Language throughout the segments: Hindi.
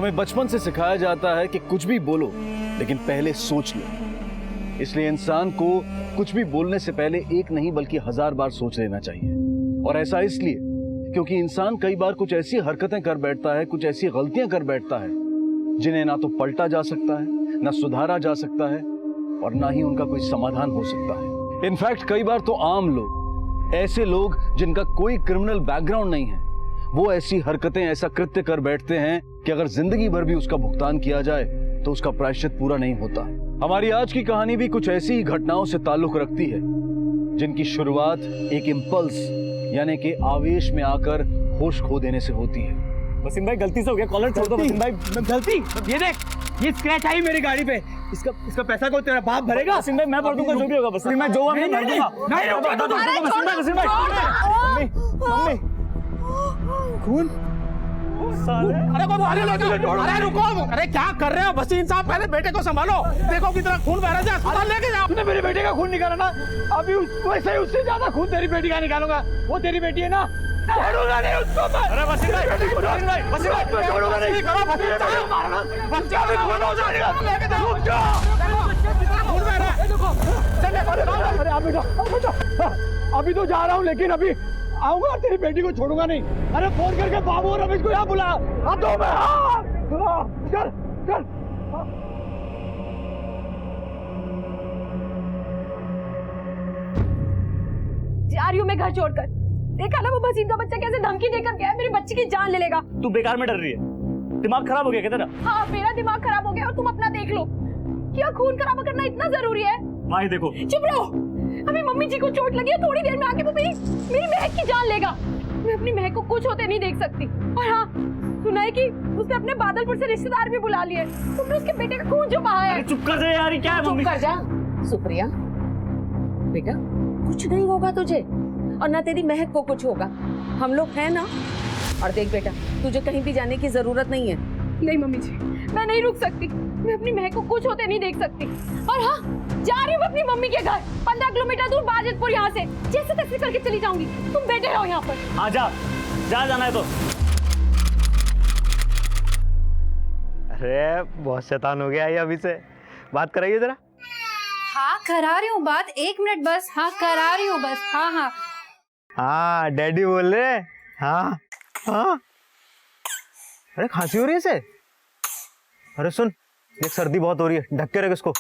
हमें बचपन से सिखाया जाता है कि कुछ भी बोलो लेकिन पहले सोच लो। इसलिए इंसान को कुछ भी बोलने से पहले एक नहीं बल्कि 1000 बार सोच लेना चाहिए। और ऐसा इसलिए क्योंकि इंसान कई बार कुछ ऐसी हरकतें कर बैठता है, कुछ ऐसी गलतियां कर बैठता है जिन्हें ना तो पलटा जा सकता है, ना सुधारा जा सकता है और ना ही उनका कोई समाधान हो सकता है। इनफैक्ट कई बार तो आम लोग, ऐसे लोग जिनका कोई क्रिमिनल बैकग्राउंड नहीं है, वो ऐसी हरकतें, ऐसा कृत्य कर बैठते हैं कि अगर जिंदगी भर भी उसका भुगतान किया जाए तो उसका प्रायश्चित पूरा नहीं होता। हमारी आज की कहानी भी कुछ ऐसी ही घटनाओं से ताल्लुक रखती है जिनकी शुरुआत एक इंपल्स यानी कि आवेश में आकर होश खो देने से होती है। वसीम भाई गलती से हो गया, कॉलर छोड़ दो वसीम भाई। गलती? ये देख, ये स्क्रैच आई मेरी गाड़ी पे। इसका पैसा को तेरा बाप भरेगा? वसीम भाई मैं भर दूंगा जो भी होगा। वसीम भाई जो मैं भर दूंगा। वसीम भाई मम्मी खून साले। अरे रुको, अरे क्या कर रहे हो वसीम साहब? पहले बेटे को संभालो, देखो कितना खून बह रहा है, अस्पताल लेके जाओ। तूने मेरे बेटे का खून निकाला ना, अभी वैसे ही उससे ज्यादा खून तेरी बेटी का निकालूंगा। वो तेरी बेटी है ना, छोड़ूंगा नहीं उसको मैं। अरे वसीम भाई छोड़ूंगा नहीं, बच्चा भी खून हो जाएगा। लेके जाओ, खून बह रहा है। अरे अभी तो जा रहा हूँ, लेकिन अभी आऊंगा, तेरी बेटी को छोड़ूंगा नहीं। अरे फोन करके बाबू और रमेश को यहाँ बुला। हाथों में चल चल। जा रही हूँ मैं घर छोड़कर। देखा ना वो वसीम का बच्चा कैसे धमकी देकर गया है, मेरी बच्ची की जान ले लेगा। तू बेकार में डर रही है, दिमाग खराब हो गया क्या तेरा? हाँ मेरा दिमाग खराब हो गया और तुम अपना देख लो। क्या खून खराबा करना इतना जरूरी है? माही देखो, चुप रहो। अभी मम्मी जी को चोट लगी है, थोड़ी देर में आके वो मेरी महक की जान लेगा। मैं अपनी महक को कुछ होते नहीं देख सकती। और हाँ, सुना है कि उसने अपने बादलपुर से रिश्तेदार भी बुला लिए। तुमने उसके बेटे का खून जो बहाया है। चुप कर जा यार, क्या है मम्मी? चुप कर जा सुप्रिया। बेटा कुछ नहीं होगा तुझे, और ना तेरी महक को कुछ होगा। हम लोग हैं ना। और देख बेटा, तुझे कहीं भी जाने की जरूरत नहीं है। नहीं मम्मी जी, मैं नहीं रुक सकती। मैं अपनी महक को कुछ होते नहीं देख सकती। और हाँ, जा रही हूँ अपनी मम्मी के घर, 15 किलोमीटर दूर बाजितपुर। यहाँ से जैसे तैसे करके चली जाऊंगी। तुम बैठे रहो यहाँ पर। हाँ जा जाना है तो। अरे बहुत शैतान हो गया ये, अभी से बात कराइए जरा। हाँ करा रही हूँ बात, 1 मिनट बस। हाँ करा रही हूँ बस। हाँ हाँ हाँ डैडी बोल रहे। हाँ हाँ। अरे खांसी हो रही है इसे? अरे सुन, ये सर्दी बहुत हो रही है, ढक के रख इसको,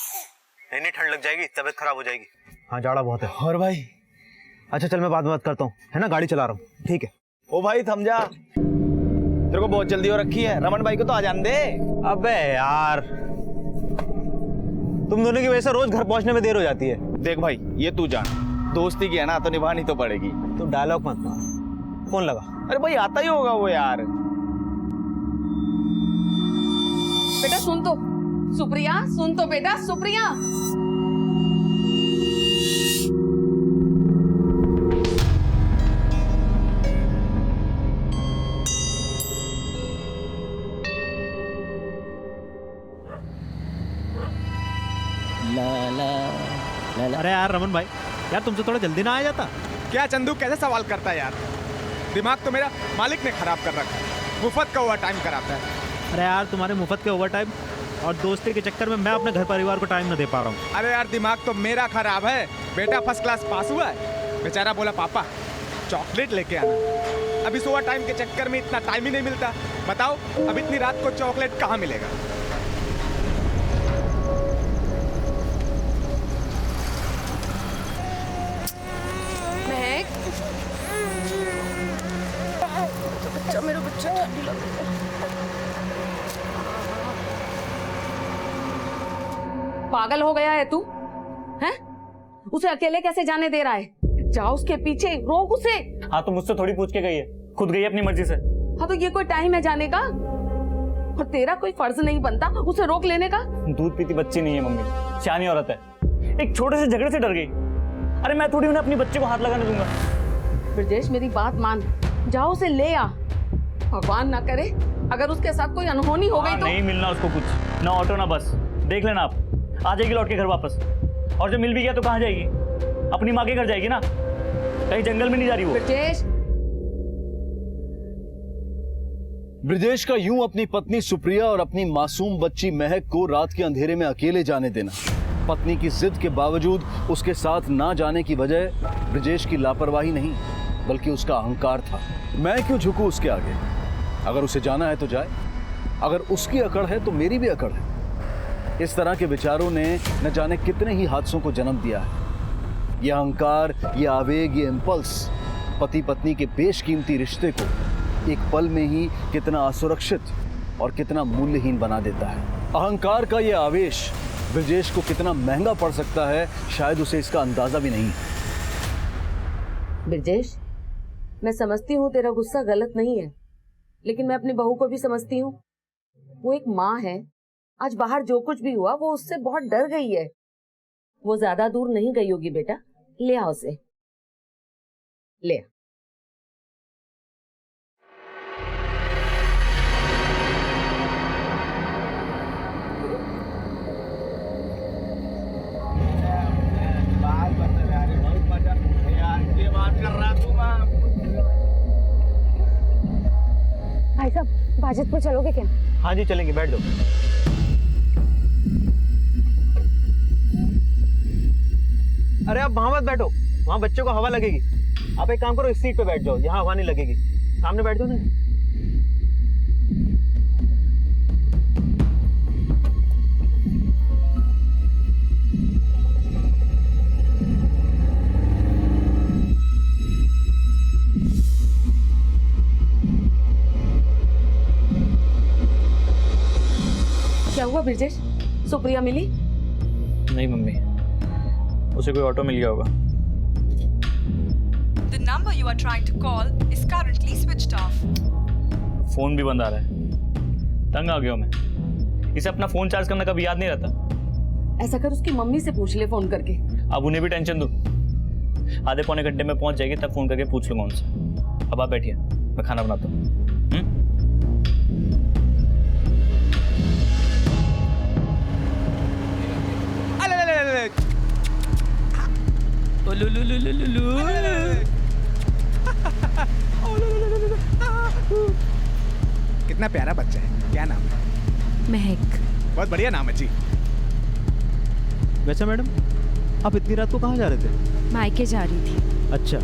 नहीं ठंड लग जाएगी, तबीयत खराब हो जाएगी। हाँ जाड़ा बहुत है। और भाई? अच्छा चल मैं बाद में बात करता हूँ, है ना, गाड़ी चला रहा हूँ। ठीक है। ओ भाई थम जा, तेरे को बहुत जल्दी हो रखी है। रमन भाई को तो आ जाने दे। अबे यार, तुम दोनों की वजह से रोज घर पहुंचने में देर हो जाती है। देख भाई, ये तू जान, दोस्ती की है ना तो निभानी तो पड़ेगी। तू डायलॉग मत मार, फोन लगा। अरे भाई आता ही होगा वो यार। बेटा सुन तो, सुप्रिया सुन तो बेटा, सुप्रिया। अरे यार रमन भाई, यार तुमसे थोड़ा जल्दी ना आ जाता? क्या चंदू कैसे सवाल करता है यार? दिमाग तो मेरा मालिक ने खराब कर रखा है, मुफ्त का ओवर टाइम कराता है। अरे यार तुम्हारे मुफ्त के ओवर टाइम और दोस्ती के चक्कर में मैं अपने घर परिवार को टाइम न दे पा रहा हूँ। अरे यार दिमाग तो मेरा खराब है। बेटा फर्स्ट क्लास पास हुआ है, बेचारा बोला पापा चॉकलेट लेके आना। अब इस ओवर टाइम के चक्कर में इतना टाइम ही नहीं मिलता। बताओ अब इतनी रात को चॉकलेट कहाँ मिलेगा? मेरा बच्चा ठंडी लग रही है। पागल हो गया है तू? हैं? उसे अकेले कैसे जाने दे रहा है? जाओ उसके पीछे, रोक उसे। हाँ तो मुझसे थोड़ी पूछ के गई है, खुद गई अपनी मर्जी से। हाँ तो ये कोई टाइम है जाने का? और तेरा कोई फर्ज नहीं बनता उसे रोक लेने का? दूध पीती बच्ची नहीं है मम्मी, सियानी औरत है। एक छोटे से झगड़े से डर गई। अरे मैं थोड़ी उन्हें अपनी बच्चे को हाथ लगाने दूंगा। ब्रजेश मेरी बात मान, जाओ उसे ले आ। भगवान ना करे अगर उसके साथ कोई अनहोनी हो गई तो। नहीं मिलना उसको कुछ, ना ऑटो ना बस। देख लेना आप, आ जाएगी लौट के घर वापस। और जब मिल भी गया तो कहाँ जाएगी? अपनी माँ के घर जाएगी ना, कहीं जंगल में नहीं जा रही वो। ब्रजेश ब्रिजेश का यूं अपनी पत्नी सुप्रिया और अपनी मासूम बच्ची महक को रात के अंधेरे में अकेले जाने देना, पत्नी की जिद के बावजूद उसके साथ ना जाने की वजह ब्रिजेश की लापरवाही नहीं बल्कि उसका अहंकार था। मैं क्यों झुकूं उसके आगे? अगर उसे जाना है तो जाए, अगर उसकी अकड़ है तो मेरी भी अकड़ है। इस तरह के विचारों ने न जाने कितने ही हादसों को जन्म दिया है। यह अहंकार, यह आवेग, ये इंपल्स पति पत्नी के बेशकीमती रिश्ते को एक पल में ही कितना असुरक्षित और कितना मूल्यहीन बना देता है। अहंकार का यह आवेश ब्रिजेश को कितना महंगा पड़ सकता है, शायद उसे इसका अंदाजा भी नहीं। ब्रिजेश, मैं समझती हूँ तेरा गुस्सा गलत नहीं है, लेकिन मैं अपनी बहू को भी समझती हूँ। वो एक माँ है, आज बाहर जो कुछ भी हुआ वो उससे बहुत डर गई है। वो ज्यादा दूर नहीं गई होगी बेटा, ले आओ उसे, ले आ। भाई साहब, बाजितपुर चलोगे क्या? हाँ जी चलेंगे, बैठ जाओ। अरे आप वहां मत बैठो, वहां बच्चों को हवा लगेगी। आप एक काम करो, इस सीट पे बैठ जाओ, यहाँ हवा नहीं लगेगी। सामने बैठ जाओ ना। क्या हुआ ब्रिजेश? सुप्रिया मिली? नहीं मम्मी, उसे कोई ऑटो मिल गया होगा। The number you are trying to call is currently switched off. Phone भी बंद आ रहा है। तंग आ गया हूं मैं। इसे अपना फोन चार्ज करना कभी याद नहीं रहता। ऐसा कर, उसकी मम्मी से पूछ ले फोन करके। अब उन्हें भी टेंशन दो। आधे पौने घंटे में पहुंच जाएगी, तब फोन करके पूछ लूंगा उनसे। अब आप बैठिए, मैं खाना बनाता हूँ। कितना प्यारा बच्चा है, क्या नाम है? महक। बहुत बढ़िया नाम है जी। वैसे मैडम, आप इतनी रात को कहाँ जा रहे थे? मायके जा रही थी। अच्छा,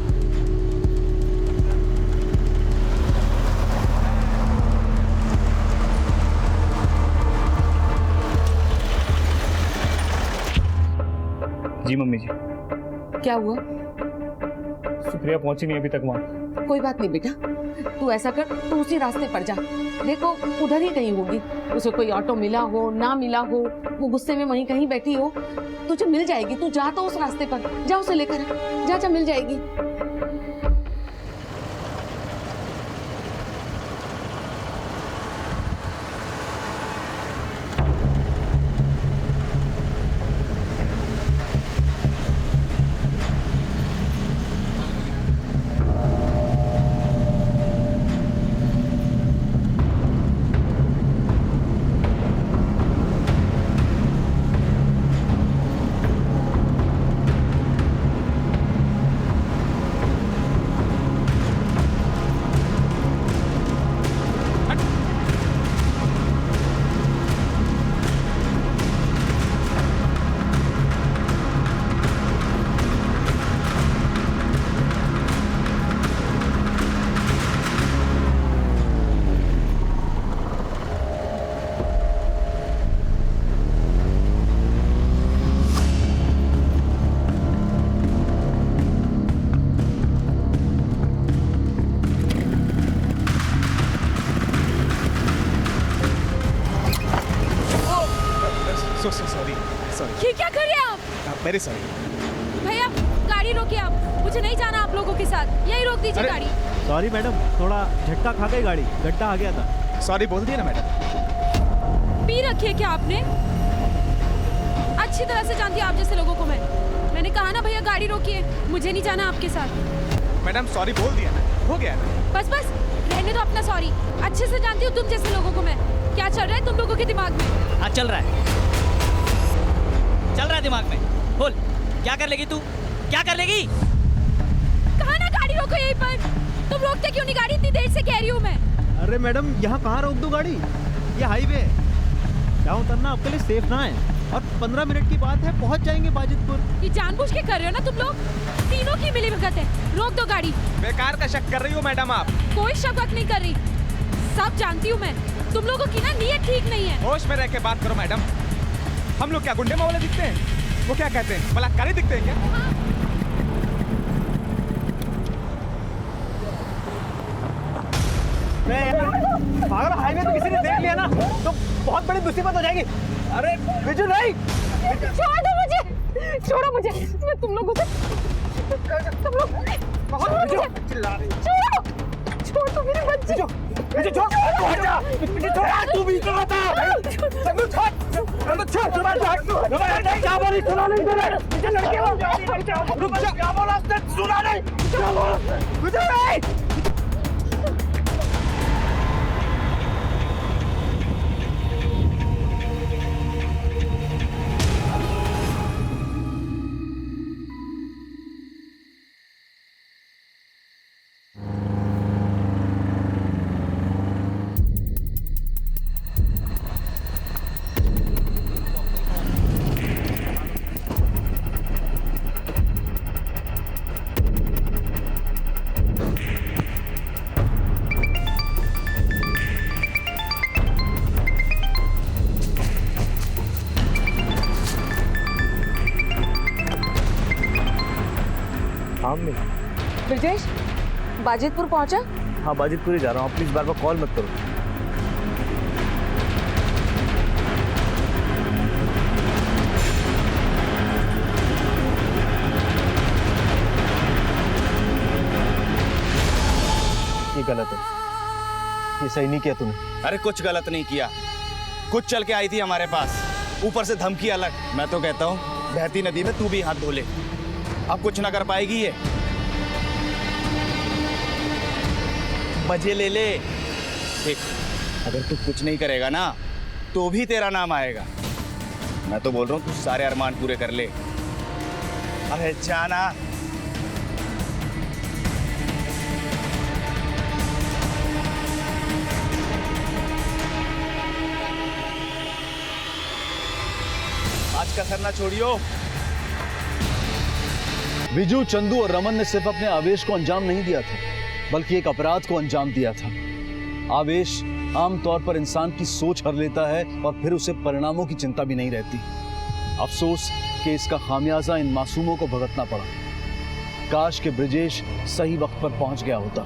जी मम्मी जी। क्या हुआ? सुप्रिया पहुंची नहीं अभी तक वहाँ। कोई बात नहीं बेटा, तू ऐसा कर, तू उसी रास्ते पर जा। देखो उधर ही कहीं होगी, उसे कोई ऑटो मिला हो ना मिला हो, वो गुस्से में वहीं कहीं बैठी हो, तुझे मिल जाएगी। तू जा तो उस रास्ते पर जा, उसे लेकर जा, जा मिल जाएगी। ये क्या कर रहे हैं आप? वेरी सॉरी भैया गाड़ी रोकिए आप, मुझे नहीं जाना आप लोगों के साथ, यही रोक दीजिए गाड़ी। सॉरी मैडम, थोड़ा झटका खा गई गाड़ी, गड्ढा आ गया था। सॉरी बोल दिया ना मैडम। पी रखी है क्या आपने? अच्छी तरह से जानती हूँ आप जैसे लोगों को मैंने कहा ना भैया गाड़ी रोकिए, मुझे नहीं जाना आपके साथ। मैडम सॉरी बोल दिया ना, हो गया ना। बस बस रहने दो अपना सॉरी, अच्छे से जानती हूँ तुम जैसे लोगों को मैं। क्या चल रहा है तुम लोगों के दिमाग में? हाँ चल रहा है दिमाग में। बोल, क्या कर लेगी तू? क्या कर लेगी? कहा ना गाड़ी रोको यहीं पर। तुम रोकते क्यों नहीं गाड़ी? इतनी देर से कह रही हूँ मैं। अरे मैडम, यहाँ कहाँ रोक दो गाड़ी? ये हाईवे है, यहाँ उतरना आपके लिए सेफ ना है। और 15 मिनट की बात है, पहुँच जाएंगे बाजितपुर। ये जानबूझ के कर रहे हो ना तुम लोग? तीनों की मिलीभगत है। रोक दो गाड़ी। बेकार का शक कर रही हो मैडम आप। कोई शक नहीं कर रही, सब जानती हूँ मैं। तुम लोगों की ना नीयत ठीक नहीं है। होश में रह के बात करो मैडम। हम लोग क्या गुंडे मावले दिखते हैं? वो क्या कहते हैं, बलात्कारी दिखते हैं क्या? अगर हाईवे पे किसी ने देख लिया ना तो बहुत बड़ी मुसीबत हो जाएगी। अरे बिजू नहीं, छोड़ दो मुझे, छोड़ो मुझे। मैं तुम लोगों से तुम लोग छोड़ो, छोड़ दो मेरी बच्ची। बिजू छोड़, तू हट जा। बिजू छोड़, तू भी तो बता। चलो छोड़, चलो छोड़, नहीं क्या बोली, सुना नहीं तुमने? बिजू लड़के हो, रुक जा, क्या बोला उसने, सुना नहीं? क्या बोला बिजू? नहीं ब्रिजेश, बाजितपुर पहुंचा? हाँ, बाजितपुर ही जा रहा हूँ। प्लीज बार बार कॉल मत करो। ये गलत है, ये सही नहीं किया तुमने। अरे कुछ गलत नहीं किया, कुछ चल के आई थी हमारे पास, ऊपर से धमकी अलग। मैं तो कहता हूँ बहती नदी में तू भी हाथ धो ले, अब कुछ ना कर पाएगी ये। मजे ले ले। देख, अगर तू कुछ नहीं करेगा ना तो भी तेरा नाम आएगा। मैं तो बोल रहा हूँ तू सारे अरमान पूरे कर ले। अरे जाना। आज का सर ना छोड़ियो। विजू, चंदू और रमन ने सिर्फ अपने आवेश को अंजाम नहीं दिया था, बल्कि एक अपराध को अंजाम दिया था। आवेश आमतौर पर इंसान की सोच हर लेता है और फिर उसे परिणामों की चिंता भी नहीं रहती। अफसोस कि इसका खामियाजा इन मासूमों को भुगतना पड़ा। काश कि ब्रिजेश सही वक्त पर पहुंच गया होता।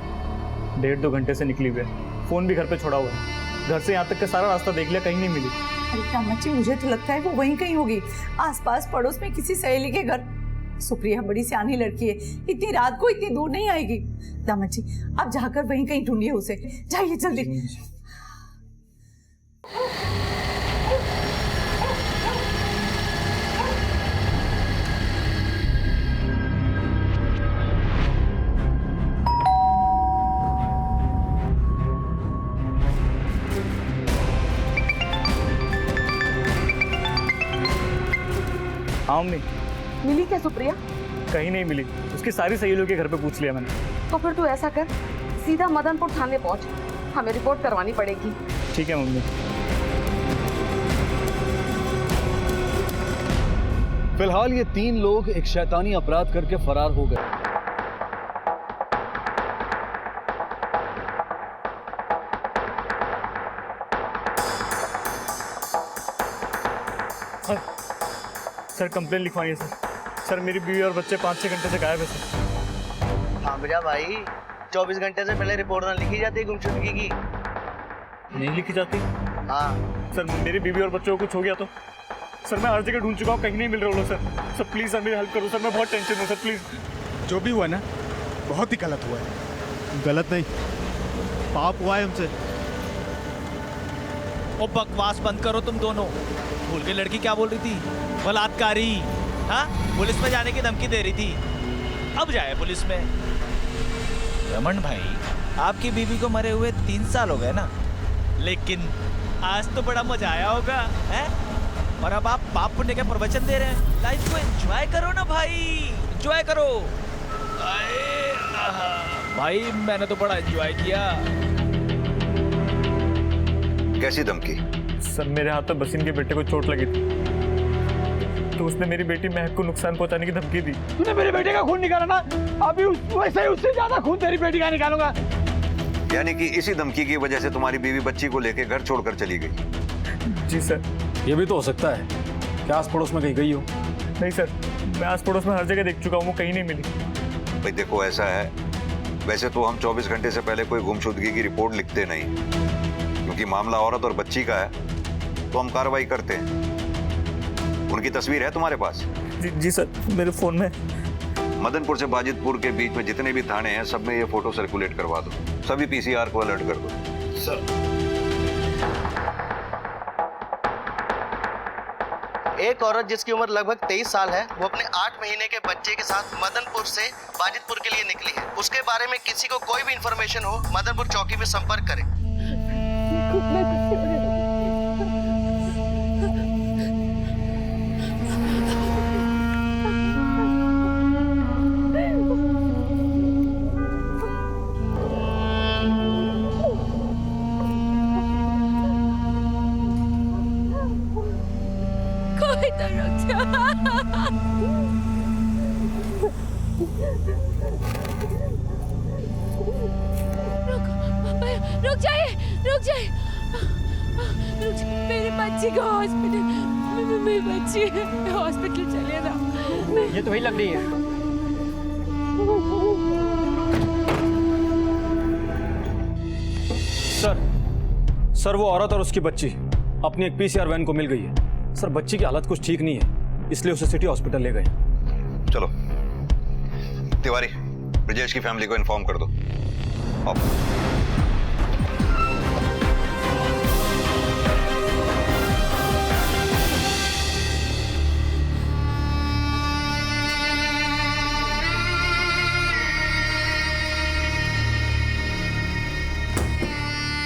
1.5-2 घंटे से निकली हुई है, फोन भी घर पे छोड़ा हुआ है। घर से यहाँ तक का सारा रास्ता देख लिया, कहीं नहीं मिली। अरे कामाक्षी, मुझे तो लगता है वो वहीं कहीं होगी, आसपास पड़ोस में किसी सहेली के घर। सुप्रिया बड़ी सियानी लड़की है, इतनी रात को इतनी दूर नहीं आएगी। दामाद जी, आप जाकर वहीं कहीं ढूंढिए उसे, जाइए जल्दी। हाँ मम्मी। मिली क्या सुप्रिया? कहीं नहीं मिली, उसकी सारी सहेलियों के घर पे पूछ लिया मैंने। तो फिर तू ऐसा कर, सीधा मदनपुर थाने पहुंच, हमें रिपोर्ट करवानी पड़ेगी। ठीक है मम्मी। फिलहाल ये 3 लोग एक शैतानी अपराध करके फरार हो गए। सर कंप्लेन लिखवाई है सर। सर मेरी बीवी और बच्चे 5-6 घंटे से गायब है सर। हाँ बेटा भाई, 24 घंटे से पहले रिपोर्ट ना लिखी जाती गुमशुदगी की। नहीं लिखी जाती? हाँ सर, मेरी बीवी और बच्चों को कुछ हो गया तो? सर मैं हर जगह ढूंढ चुका हूँ, कहीं नहीं मिल रहे वो लोग। सर प्लीज सर मेरी हेल्प करो सर, मैं बहुत टेंशन हूँ सर, प्लीज। जो भी हुआ ना, बहुत ही गलत हुआ है। गलत नहीं, पाप हुआ है हमसे। ओ बकवास बंद करो तुम दोनों। भूल के लड़की क्या बोल रही थी? बलात्कारी। हाँ, पुलिस में जाने की धमकी दे रही थी। अब जाए पुलिस में। रमन भाई, आपकी बीवी को मरे हुए 3 साल हो गए ना, लेकिन आज तो बड़ा मजा आया होगा, हैं? और अब आप पाप पुण्य के प्रवचन दे रहे हैं। लाइफ को एंजॉय करो ना भाई, एंजॉय करो। भाई मैंने तो बड़ा एंजॉय किया। कैसी धमकी? सर मेरे हाथ में बसीन के बेटे को चोट लगी थी, तो उसने मेरी बेटी महक को नुकसान पहुंचाने की धमकी दी। तूने मेरे बेटे का खून निकाला ना, अभी वैसे ही उससे ज्यादा खून तेरी बेटी का निकालूंगा। यानी कि इसी धमकी की वजह से तुम्हारी बीवी बच्ची को लेकर घर छोड़कर चली गई? जी सर। ये भी तो हो सकता है कि आस पड़ोस में कहीं गई हो। नहीं सर, मैं आस पड़ोस में हर जगह देख चुका हूँ, वो कहीं नहीं मिली। भाई देखो, ऐसा है, वैसे तो हम 24 घंटे से पहले कोई गुमशुदगी की रिपोर्ट लिखते नहीं, क्योंकि मामला औरत और बच्ची का है तो हम कार्रवाई करते हैं। उनकी तस्वीर है तुम्हारे पास? जी सर, मेरे फोन में। मदनपुर से बाजितपुर के बीच में जितने भी थाने हैं सब में ये फोटो सर्कुलेट करवा दो, सभी पीसीआर को अलर्ट कर दो। सर, एक औरत जिसकी उम्र लगभग 23 साल है, वो अपने 8 महीने के बच्चे के साथ मदनपुर से बाजितपुर के लिए निकली है। उसके बारे में किसी को कोई भी इंफॉर्मेशन हो, मदनपुर चौकी में संपर्क करें। रुक जाइए, रुक जाइए, मेरी बच्ची को हॉस्पिटल, मेरी बच्ची हॉस्पिटल चले ना। ये तो वही लग रही है। सर वो औरत और उसकी बच्ची अपनी एक पीसीआर वैन को मिल गई है। सर बच्ची की हालत कुछ ठीक नहीं है, इसलिए उसे सिटी हॉस्पिटल ले गए। चलो तिवारी, ब्रिजेश की फैमिली को इन्फॉर्म कर दो।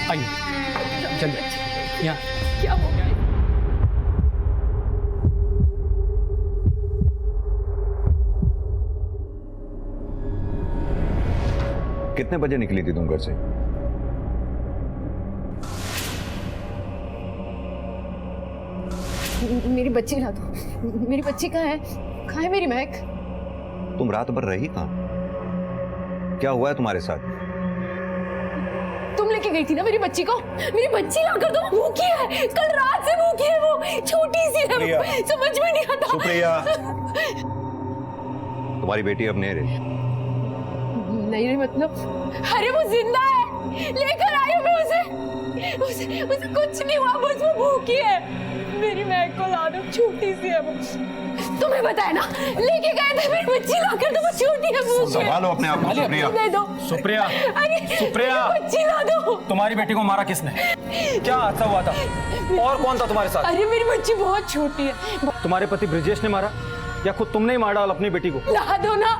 आइए जल्दी यहाँ। क्या हो गया? कितने बजे निकली थी तुम घर से? मेरी बच्ची ला दो। मेरी बच्ची कहाँ है मेरी महक? तुम रात भर रही कहाँ? क्या हुआ है तुम्हारे साथ? तुम लेके गई थी ना मेरी बच्ची को। मेरी बच्ची ला कर दो। भूखी है, कल रात से भूखी है, वो छोटी सी है, समझ में नहीं आता। सुप्रिया, तुम्हारी बेटी अब नहीं रही। नहीं रही मतलब? अरे वो जिंदा है, लेकर आई हूँ मैं उसे कुछ नहीं हुआ, बस वो भूखी है। मेरी महक को ला दो, छोटी सी है वो। तुम्हें बताया ना, लेके गए थे मेरी बच्ची लाकर, तो वो छोटी है, भूखी है। संभालो अपने आप को सुप्रिया। दे दो सुप्रिया, अरे सुप्रिया, बच्ची ला दो। तुम्हारी बेटी को मारा किसने? क्या हादसा हुआ था? और कौन था तुम्हारे साथ? अरे मेरी बच्ची बहुत छोटी है। तुम्हारे पति ब्रिजेश ने मारा या खुद तुमने ही मार डाला अपनी बेटी को? ला दो ना,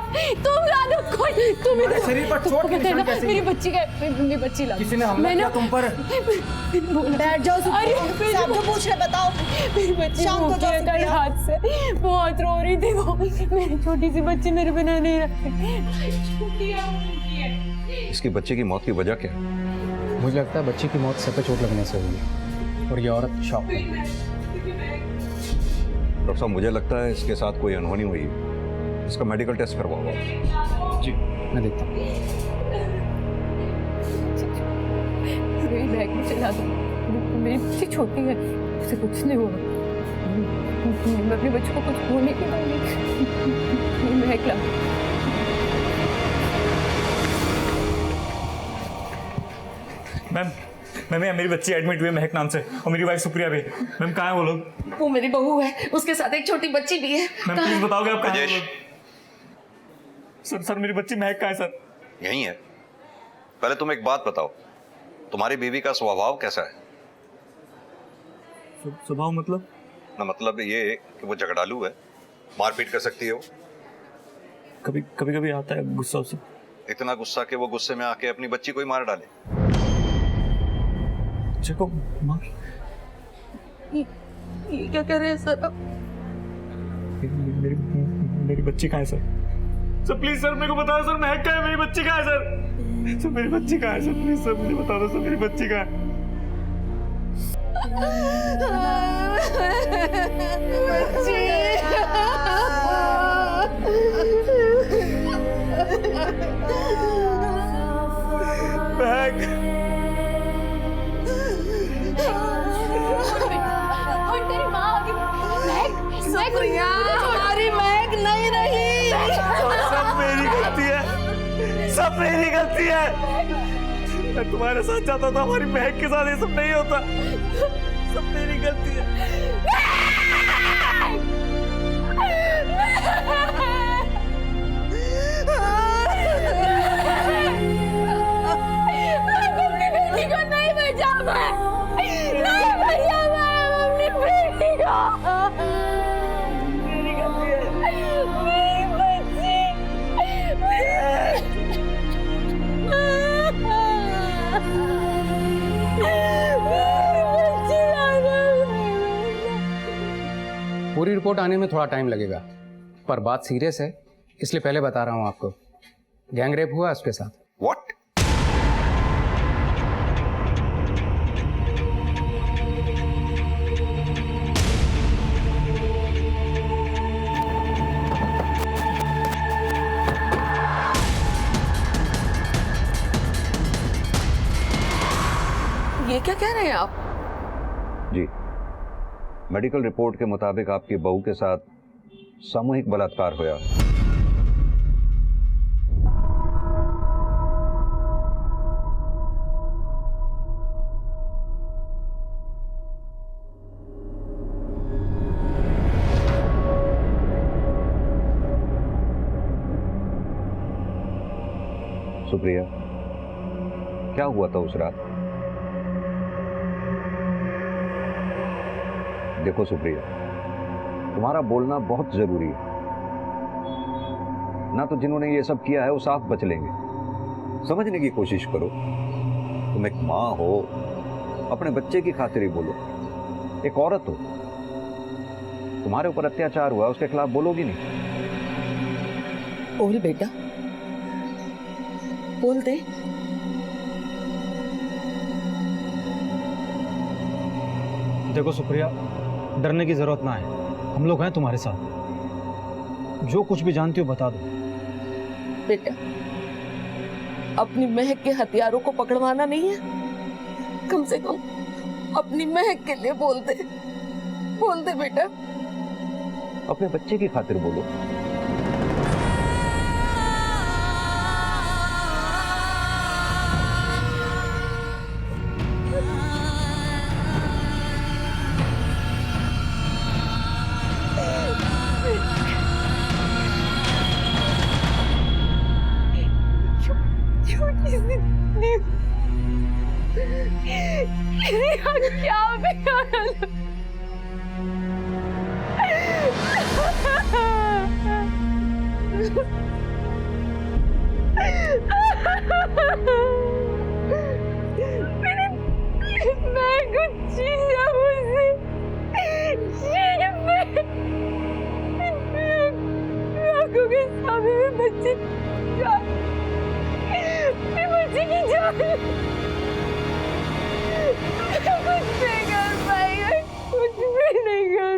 तुम ला दो। कोई तुम इधर शरीर पर चोट के निशान कैसे? मेरी बच्ची का, मेरी बच्ची ला। किसी ने हमला किया तुम पर? बैठ जाओ सुप्रिया, आप जो पूछ रहे बताओ। मेरी बच्ची भूखी है, कल हाथ से बहुत रो रही थी वो। मेरी छोटी सी बच्ची मेरे बिना नहीं रहती। इसकी बच्चे की मौत की वजह क्या है? मुझे लगता है बच्ची की मौत सर पे चोट लगने से हुई है और ये औरत शॉक में। डॉक्टर साहब, मुझे लगता है इसके साथ कोई अनहोनी हुई है। इसका मेडिकल टेस्ट करवाओ। जी मैं देखता हूँ। मेरी बैग में चला दो। मेरी बच्ची छोटी है, उसे कुछ नहीं हुआ। मैं अपने बच्चे को कुछ होने नहीं दूंगी। मैं महक ला। मैम, मेरी बच्ची एडमिट हुई है महक नाम से, और मेरी वाइफ सुप्रिया भी। मैम कहाँ है वो लोग? वो मेरी बहू है, उसके साथ एक छोटी बच्ची भी है। मैम प्लीज बताओगे आप कहाँ हैं वो लोग? सर मेरी बच्ची महक कहाँ है सर? यही है। पहले तुम एक बात बताओ, तुम्हारी बीवी का स्वभाव कैसा है? स्वभाव मतलब? ना मतलब ये कि वो झगड़ालू है, मारपीट कर सकती है वो? कभी कभी आता है गुस्सा उसे। इतना गुस्सा कि वो गुस्से में आके अपनी बच्ची को ही मार डाले। बच्चे को मार? ये क्या कह रहे हैं सर आप? मेरी बच्ची कहाँ है सर? सर प्लीज सर मेरे को बताओ सर, महक कहाँ है? मेरी बच्ची कहाँ है सर? सर मेरी बच्ची कहाँ है सर? प्लीज सर मुझे बता दो सर, मेरी बच्ची कहाँ है? और तेरी माँ आगे हमारी महक नहीं रही। सब मेरी गलती है, सब मेरी गलती है। मैं तुम्हारे साथ जाता था, हमारी महक के साथ ये सब नहीं होता। सब मेरी गलती है। अपनी बेटी को नहीं बचा मैं, नहीं बचा मैं अपनी बेटी को। मेरी गलती है। मेरी बच्ची, पूरी रिपोर्ट आने में थोड़ा टाइम लगेगा, पर बात सीरियस है, इसलिए पहले बता रहा हूँ आपको। गैंग रेप हुआ उसके साथ। व्हाट? ये क्या कह रहे हैं आप? जी, मेडिकल रिपोर्ट के मुताबिक आपकी बहू के साथ सामूहिक बलात्कार हुआ। सुप्रिया, क्या हुआ था उस रात? देखो सुप्रिया, तुम्हारा बोलना बहुत जरूरी है। ना तो जिन्होंने ये सब किया है वो साफ बच लेंगे। समझने की कोशिश करो। तुम एक माँ हो, अपने बच्चे की खातिर ही बोलो। एक औरत हो, तुम्हारे ऊपर अत्याचार हुआ, उसके खिलाफ बोलोगी नहीं? बोल बेटा, बोल दे। देखो सुप्रिया, डरने की जरूरत ना है, हम लोग हैं तुम्हारे साथ। जो कुछ भी जानती हो बता दो। बेटा, अपनी महक के हथियारों को पकड़वाना नहीं है, कम से कम अपनी महक के लिए बोल दे बेटा। अपने बच्चे की खातिर बोलो। क्या मैं कुछ चीज़ें मुझसे आंखों के सामने में बच्चे की जान कुछ नहीं कर पाई, कुछ भी नहीं कर।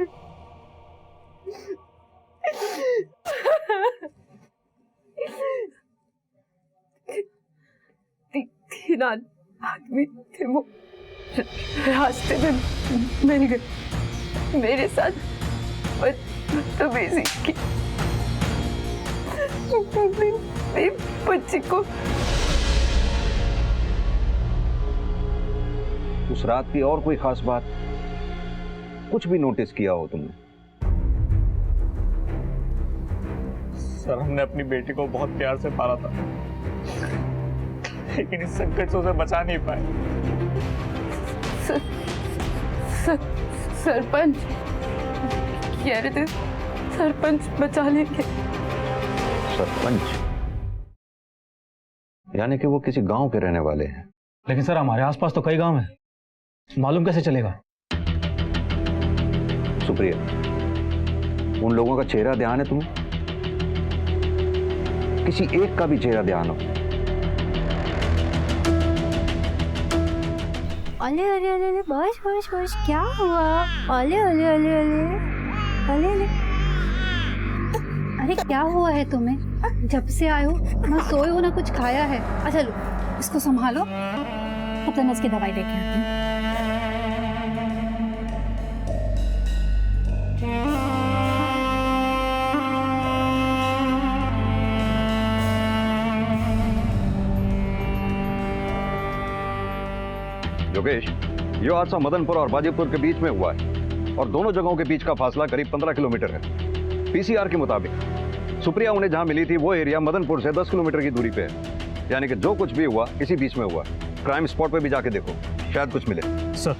तीन आदमी थे, वो रास्ते में मिल गए, मेरे साथ बदतमीजी की। मेरी बच्ची को उस रात की और कोई खास बात, कुछ भी नोटिस किया हो तुमने? सर, हमने अपनी बेटी को बहुत प्यार से पाला था, लेकिन इस संकट से उसे बचा नहीं पाए। सरपंच कह रहे थे सरपंच बचा लेंगे। सरपंच? यानी कि वो किसी गांव के रहने वाले हैं। लेकिन सर, हमारे आसपास तो कई गांव हैं, मालूम कैसे चलेगा? सुप्रिया, उन लोगों का चेहरा ध्यान है तुम्हें? किसी एक का भी चेहरा ध्यान हो? अले अले अले अले बस बस बस क्या हुआ? अले अले अले अले अले अले अरे क्या हुआ है तुम्हें? जब से आए हो ना सोए हो ना कुछ खाया है। अच्छा लो इसको संभालो, तब तक मैं इसकी दवाई लेके आती हूँ। योगेश, ये हादसा मदनपुर और बाजीपुर के बीच में हुआ है और दोनों जगहों के बीच का फासला करीब 15 किलोमीटर है। पीसीआर के मुताबिक सुप्रिया उन्हें जहां मिली थी वो एरिया मदनपुर से 10 किलोमीटर की दूरी पे है, यानी कि जो कुछ भी हुआ इसी बीच में हुआ। क्राइम स्पॉट पे भी जाके देखो, शायद कुछ मिले। सर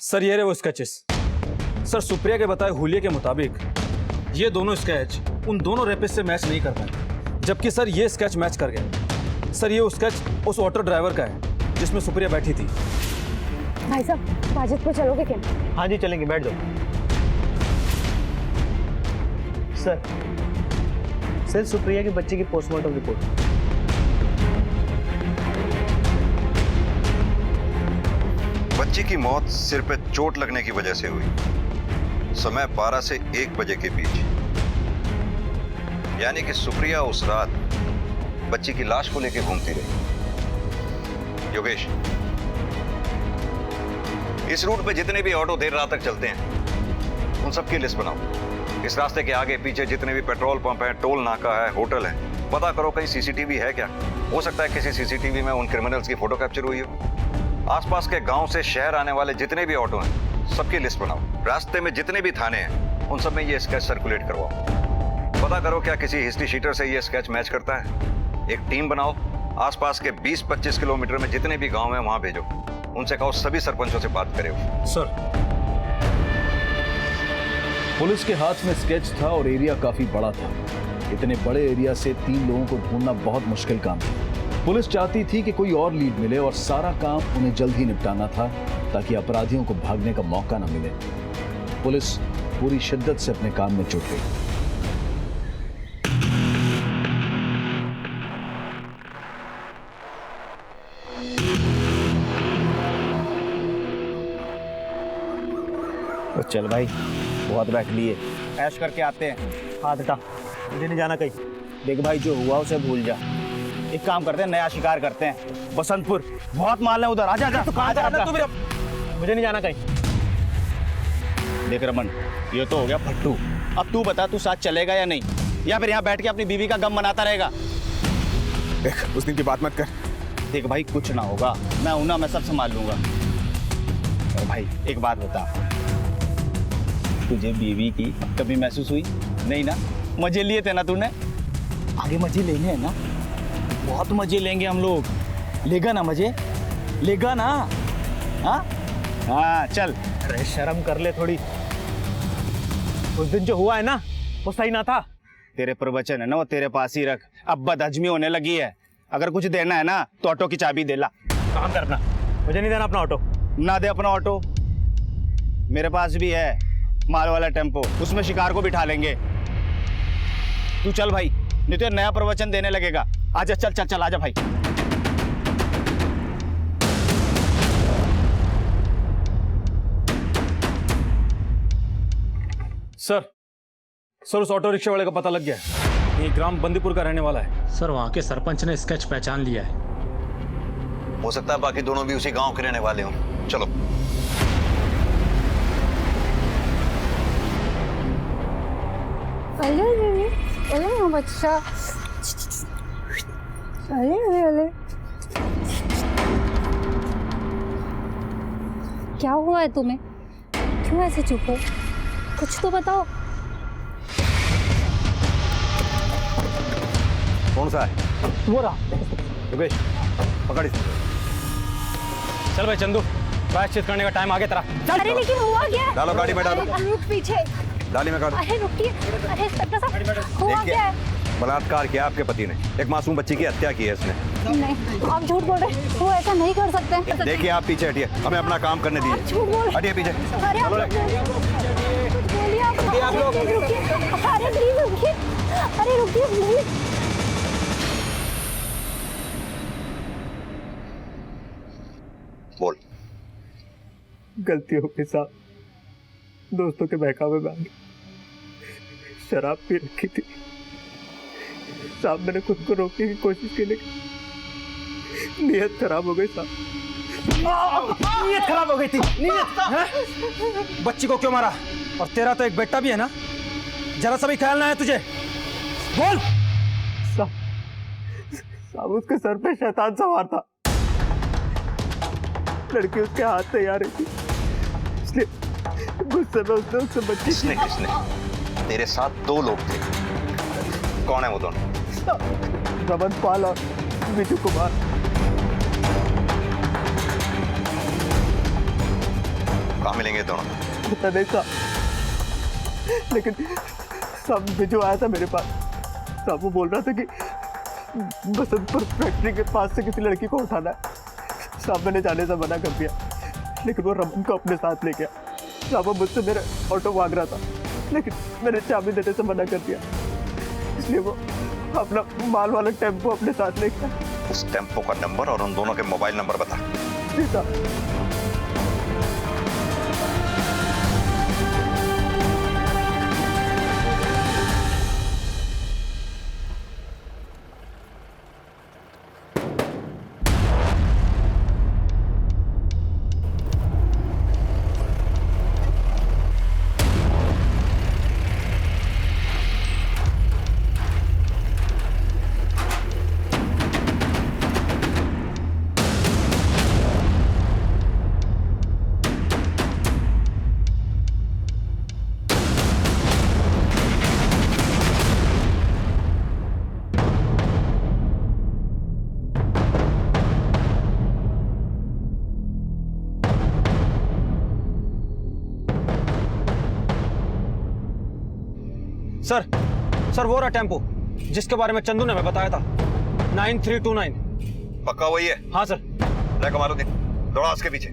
सर ये रहे वो स्केचेस। सर सुप्रिया के बताए हुलिये के मुताबिक ये दोनों स्केच उन दोनों रेपिस्ट से मैच नहीं कर पाए, जबकि सर ये स्केच मैच कर गया। सर ये स्केच उस ऑटो ड्राइवर का है जिसमें सुप्रिया बैठी थी। भाई साहब बाजितपुर चलोगे क्या? हाँ जी चलेंगे, बैठ जाओ। सर सुप्रिया के बच्चे की पोस्टमार्टम रिपोर्ट। बच्ची की मौत सिर पे चोट लगने की वजह से हुई। समय 12 से 1 बजे के बीच, यानी कि सुप्रिया उस रात बच्ची की लाश को लेकर घूमती रही। योगेश, इस रूट पे जितने भी ऑटो देर रात तक चलते हैं उन सबकी लिस्ट बनाओ। इस रास्ते के आगे पीछे जितने भी पेट्रोल पंप है, टोल नाका है, होटल है, पता करो कहीं सीसीटीवी है क्या। हो सकता है किसी सीसीटीवी में उन क्रिमिनल्स की फोटो कैप्चर हुई हो। आसपास के गांव से शहर आने वाले जितने भी ऑटो हैं सबकी लिस्ट बनाओ। रास्ते में जितने भी थाने हैं उन सब में ये स्केच सर्कुलेट करवाओ। पता करो क्या किसी हिस्ट्री शीटर से ये स्केच मैच करता है। एक टीम बनाओ, आसपास के 20-25 किलोमीटर में जितने भी गांव हैं वहां भेजो। उनसे कहो सभी सरपंचों से बात करे। सर पुलिस के हाथ में स्केच था और एरिया काफी बड़ा था। इतने बड़े एरिया से 3 लोगों को ढूंढना बहुत मुश्किल काम था। पुलिस चाहती थी कि कोई और लीड मिले और सारा काम उन्हें जल्द ही निपटाना था ताकि अपराधियों को भागने का मौका न मिले। पुलिस पूरी शिद्दत से अपने काम में जुट गई। तो चल भाई, बहुत बैठ लिए, ऐश करके आते हैं। हाथ हटा, मुझे नहीं जाना कहीं। देख भाई, जो हुआ उसे भूल जा। एक काम करते हैं, नया शिकार करते हैं। बसंतपुर बहुत माल है उधर, आजा आजा। तू कहां जा रहा है? मुझे नहीं जाना कहीं। देख रमन, ये तो हो गया फट्टू। अब तू बता, तू साथ चलेगा या नहीं, या फिर यहाँ बैठ के अपनी बीवी का गम मनाता रहेगा? देख, उस दिन की बात मत कर। देख भाई, कुछ ना होगा, मैं हूं ना, मैं सब संभाल लूंगा। और भाई एक बात बता, तुझे बीवी की कभी महसूस हुई? नहीं ना? मजे लिए थे ना तूने? आगे मजे लेने हैं ना, बहुत मजे लेंगे हम लोग। लेगा ना मजे? लेगा ना? हाँ हाँ चल। अरे शर्म कर ले थोड़ी। उस दिन जो हुआ है ना वो सही ना था। तेरे प्रवचन है ना वो तेरे पास ही रख, अब बदहजमी होने लगी है। अगर कुछ देना है ना तो ऑटो की चाबी दे ला। काम करना, मुझे नहीं देना अपना ऑटो। ना दे अपना ऑटो, मेरे पास भी है माल वाला टेम्पो, उसमें शिकार को बिठा लेंगे। तू चल भाई, नहीं तो नया प्रवचन देने लगेगा। आजा, चल चल चल, आजा भाई। सर उस ऑटो रिक्शा वाले का पता लग गया है। ये ग्राम बंदीपुर का रहने वाला है। सर वहाँ के सरपंच ने स्केच पहचान लिया है। हो सकता है बाकी दोनों भी उसी गांव के रहने वाले हों। चलो। अले अले अले बच्चा, अले अले अले। क्या हुआ है तुम्हें? क्यों ऐसे चुप हो? कुछ तो बताओ। कौन सा है? वो रहा। योगेश पकड़ इसे। चल भाई चंदू, प्रायश्चित करने का टाइम आ गया तेरा। चल। अरे लेकिन हुआ क्या? डालो गाड़ी में डालो। अरे रुक पीछे। डाली में काटो। अरे रुकिए। अरे इंस्पेक्टर साहब हुआ क्या है? बलात्कार किया आपके पति ने, एक मासूम बच्ची की हत्या की है इसने। नहीं, आप झूठ बोल रहे हैं। वो ऐसा नहीं कर सकते। देखिए आप पीछे हटिए, हमें अपना काम करने आप दीजिए। झूठ बोल। हटिए पीछे। अरे आप कुछ बोलिए आप लोग। अरे प्लीज रुकिए। अरे रुकिए प्लीज। बोल। गलती हो गई साहब, दोस्तों के बहकावे में शराब पी रखी थी साहब। मैंने खुद को रोकने की कोशिश की लेकिन नीयत खराब हो गई साहब। नीयत खराब हो गई थी? नीयत? बच्ची को क्यों मारा? और तेरा तो एक बेटा भी है ना, जरा सा भी ख्याल ना है तुझे? बोल। साहब उसके सर पे शैतान सवार था, लड़की उसके हाथ से आ रही थी, इसलिए गुस्से में उसने उससे बच्ची। किसने? तेरे साथ दो लोग थे, कौन है वो दोनों? रमन पाल और विजू कुमार। कहाँ मिलेंगे दोनों? पता नहीं साहब, लेकिन सब विजू आया था मेरे पास साहब। वो बोल रहा था कि बसंतपुर फैक्ट्री के पास से किसी लड़की को उठाना है साहब। मैंने जाने से मना कर दिया, लेकिन वो रमन को अपने साथ ले गया साहब। वो मुझसे मेरा ऑटो मांग रहा था, लेकिन मैंने चाबी देने से मना कर दिया, इसलिए वो अपना माल वाला टेम्पो अपने साथ ले गया। उस टेम्पो का नंबर और उन दोनों के मोबाइल नंबर बता। जी साहब। सर वो रहा टेम्पो जिसके बारे में चंदू ने हमें बताया था, 9329। पक्का वही है? हाँ सर। ले कमालुद्दीन, दौड़ा उसके पीछे।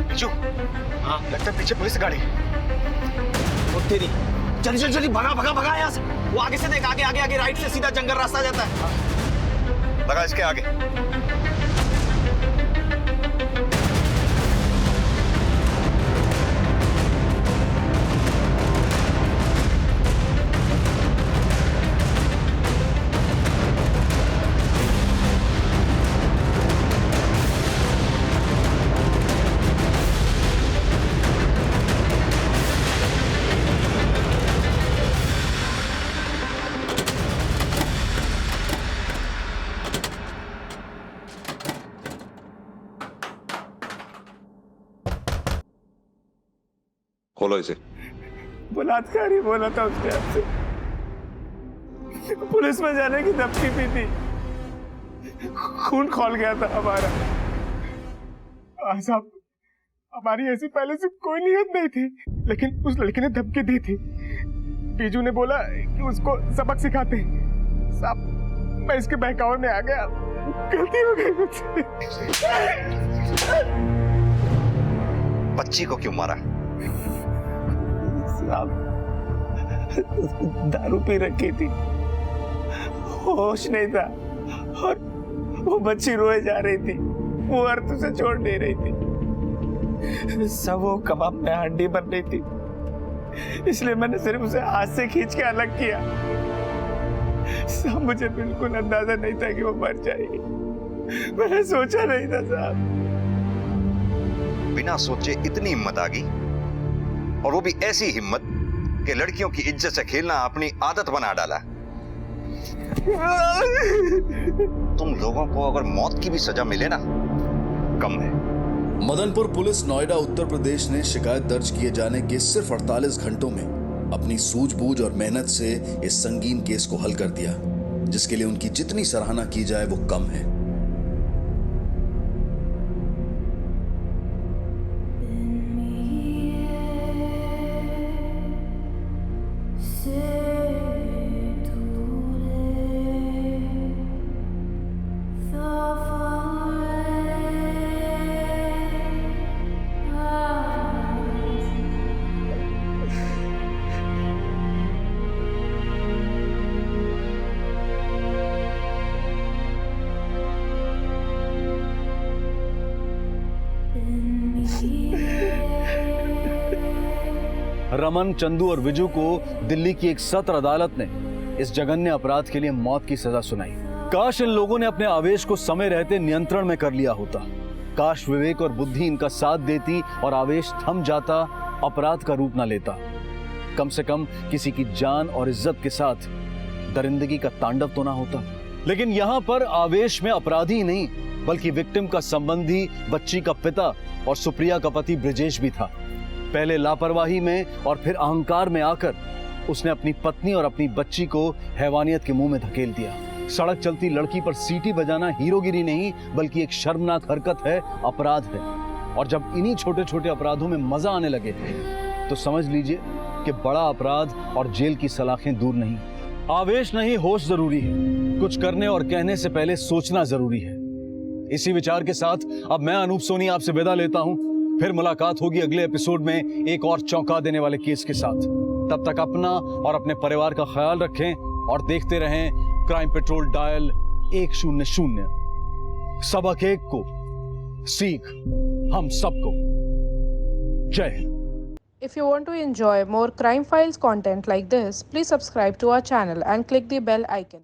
बिच्छू, हाँ लगता है पीछे पुलिस गाड़ी। वो तेरी, जल्दी जल्दी जल्दी भगा भगा भगा यहाँ से। वो आगे से देख, आगे आगे आगे राइट से सीधा जंगल रास्ता जाता है। लगा इसके आगे। खोलो इसे। बलात्कारी बोला था उसने आपसे, पुलिस में जाने की धमकी भी थी, खून खौल गया था हमारा। साहब हमारी ऐसी पहले से कोई नियत नहीं थी, लेकिन उस लड़की ने धमकी दी थी। बीजू ने बोला कि उसको सबक सिखाते। साहब मैं इसके बहकावे में आ गया, गलती हो गई मुझसे। बच्ची को क्यों मारा? साहब दारू पी रखी थी, होश नहीं था, और वो बच्ची रोए जा रही थी, वो अर्थ उसे छोड़ नहीं रही थी। सब वो कबाब में हड्डी बन रही थी, इसलिए मैंने सिर्फ उसे हाथ से खींच के अलग किया। साहब मुझे बिल्कुल अंदाजा नहीं था कि वो मर जाएगी, मैंने सोचा नहीं था साहब। बिना सोचे इतनी हिम्मत आ गई, और वो भी ऐसी हिम्मत कि लड़कियों की इज्जत से खेलना अपनी आदत बना डाला। तुम लोगों को अगर मौत की भी सजा मिले ना, कम है। मदनपुर पुलिस नोएडा उत्तर प्रदेश ने शिकायत दर्ज किए जाने के सिर्फ 48 घंटों में अपनी सूझबूझ और मेहनत से इस संगीन केस को हल कर दिया, जिसके लिए उनकी जितनी सराहना की जाए वो कम है। रमन, चंदू और विजू को दिल्ली की एक सत्र अदालत ने इस जघन्य अपराध के लिए मौत की सजा सुनाई। काश इन लोगों ने अपने आवेश को समय रहते नियंत्रण में कर लिया होता। काश विवेक और बुद्धि इनका साथ देती और आवेश थम जाता, अपराध का रूप न लेता। कम से कम किसी की जान और इज्जत के साथ दरिंदगी का तांडव तो ना होता। लेकिन यहां पर आवेश में अपराधी नहीं बल्कि विक्टिम का संबंधी, बच्ची का पिता और सुप्रिया का पति ब्रिजेश भी था। पहले लापरवाही में और फिर अहंकार में आकर उसने अपनी पत्नी और अपनी बच्ची को हैवानियत के मुंह में धकेल दिया। सड़क चलती लड़की पर सीटी बजाना हीरोगिरी नहीं बल्कि एक शर्मनाक हरकत है, अपराध है। और जब इन्हीं छोटे छोटे अपराधों में मजा आने लगे तो समझ लीजिए कि बड़ा अपराध और जेल की सलाखें दूर नहीं। आवेश नहीं, होश जरूरी है। कुछ करने और कहने से पहले सोचना जरूरी है। इसी विचार के साथ अब मैं अनूप सोनी आपसे विदा लेता हूं। फिर मुलाकात होगी अगले एपिसोड में एक और चौंका देने वाले केस के साथ। तब तक अपना और अपने परिवार का ख्याल रखें और देखते रहें क्राइम पेट्रोल डायल 100। सबक एक को, सीख हम सबको। जय Hind. If you want to enjoy more Crime Files content like this, please subscribe to our channel and click the bell icon.